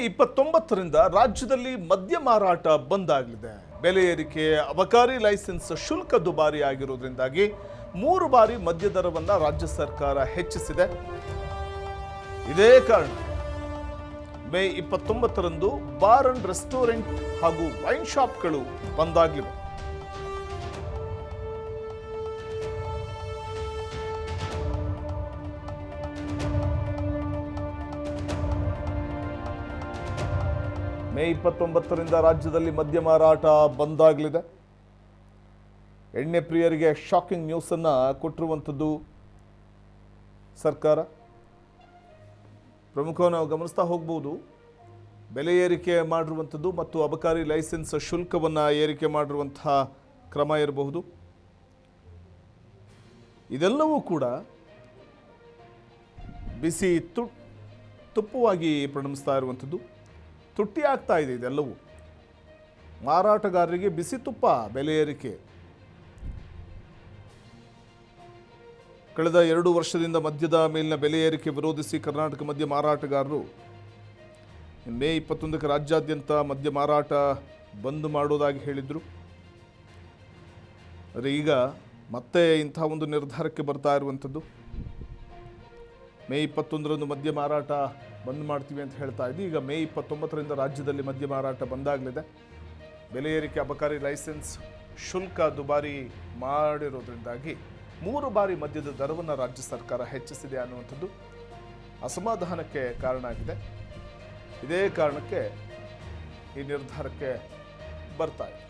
29ರಿಂದ ರಾಜ್ಯದಲ್ಲಿ ಮದ್ಯ ಮಾರಾಟ ಬಂದ್ ಆಗಲಿದೆ. ಬೆಲೆ ಏರಿಕೆ, ಅಬಕಾರಿ ಲೈಸೆನ್ಸ್ ಶುಲ್ಕ ದುಬಾರಿ ಆಗಿರೋದ್ರಿಂದಾಗಿ 3 ಬಾರಿ ಮದ್ಯ ದರವನ್ನು ರಾಜ್ಯ ಸರ್ಕಾರ ಹೆಚ್ಚಿಸಿದೆ. ಇದೇ ಕಾರಣ ಮೇ 29ರಂದು ಬಾರ್ ಅಂಡ್ ರೆಸ್ಟೋರೆಂಟ್ ಹಾಗೂ ವೈನ್ ಶಾಪ್ಗಳು ಬಂದ್ ಆಗಿವೆ. ಮೇ 29ರಿಂದ ರಾಜ್ಯದಲ್ಲಿ ಮದ್ಯ ಮಾರಾಟ ಬಂದ್ ಆಗಲಿದೆ. ಎಣ್ಣೆ ಪ್ರಿಯರಿಗೆ ಶಾಕಿಂಗ್ ನ್ಯೂಸ್ ಅನ್ನ ಕೊಟ್ಟಿರುವಂಥದ್ದು ಸರ್ಕಾರ. ಪ್ರಮುಖವಾಗಿ ನಾವು ಗಮನಿಸ್ತಾ ಹೋಗ್ಬೋದು, ಬೆಲೆ ಏರಿಕೆ ಮಾಡಿರುವಂಥದ್ದು ಮತ್ತು ಅಬಕಾರಿ ಲೈಸೆನ್ಸ್ ಶುಲ್ಕವನ್ನು ಏರಿಕೆ ಮಾಡಿರುವಂತಹ ಕ್ರಮ ಇರಬಹುದು. ಇದೆಲ್ಲವೂ ಕೂಡ ಬಿಸಿ ತುಪ್ಪವಾಗಿ ಪರಿಣಮಿಸ್ತಾ ಇರುವಂಥದ್ದು, ತುಟ್ಟಿ ಆಗ್ತಾ ಇದೆ. ಇದೆಲ್ಲವೂ ಮಾರಾಟಗಾರರಿಗೆ ಬಿಸಿ ತುಪ್ಪ. ಬೆಲೆ ಏರಿಕೆ ಕಳೆದ 2 ವರ್ಷದಿಂದ ಮದ್ಯದ ಮೇಲಿನ ಬೆಲೆ ಏರಿಕೆ ವಿರೋಧಿಸಿ ಕರ್ನಾಟಕ ಮದ್ಯ ಮಾರಾಟಗಾರರು ಮೇ 21ಕ್ಕೆ ರಾಜ್ಯಾದ್ಯಂತ ಮದ್ಯ ಮಾರಾಟ ಬಂದ್ ಮಾಡೋದಾಗಿ ಹೇಳಿದ್ರು. ಆದರೆ ಈಗ ಮತ್ತೆ ಇಂಥ ಒಂದು ನಿರ್ಧಾರಕ್ಕೆ ಬರ್ತಾ ಇರುವಂಥದ್ದು. ಮೇ 21ರಂದು ಮದ್ಯ ಮಾರಾಟ ಬಂದ್ ಮಾಡ್ತೀವಿ ಅಂತ ಹೇಳ್ತಾ ಇದ್ವಿ. ಈಗ ಮೇ 29ರಿಂದ ರಾಜ್ಯದಲ್ಲಿ ಮದ್ಯ ಮಾರಾಟ ಬಂದಾಗಲಿದೆ. ಬೆಲೆ ಏರಿಕೆ, ಅಬಕಾರಿ ಲೈಸೆನ್ಸ್ ಶುಲ್ಕ ದುಬಾರಿ ಮಾಡಿರೋದ್ರಿಂದಾಗಿ 3 ಬಾರಿ ಮದ್ಯದ ದರವನ್ನು ರಾಜ್ಯ ಸರ್ಕಾರ ಹೆಚ್ಚಿಸಿದೆ ಅನ್ನುವಂಥದ್ದು ಅಸಮಾಧಾನಕ್ಕೆ ಕಾರಣ ಆಗಿದೆ. ಇದೇ ಕಾರಣಕ್ಕೆ ಈ ನಿರ್ಧಾರಕ್ಕೆ ಬರ್ತಾ ಇದೆ.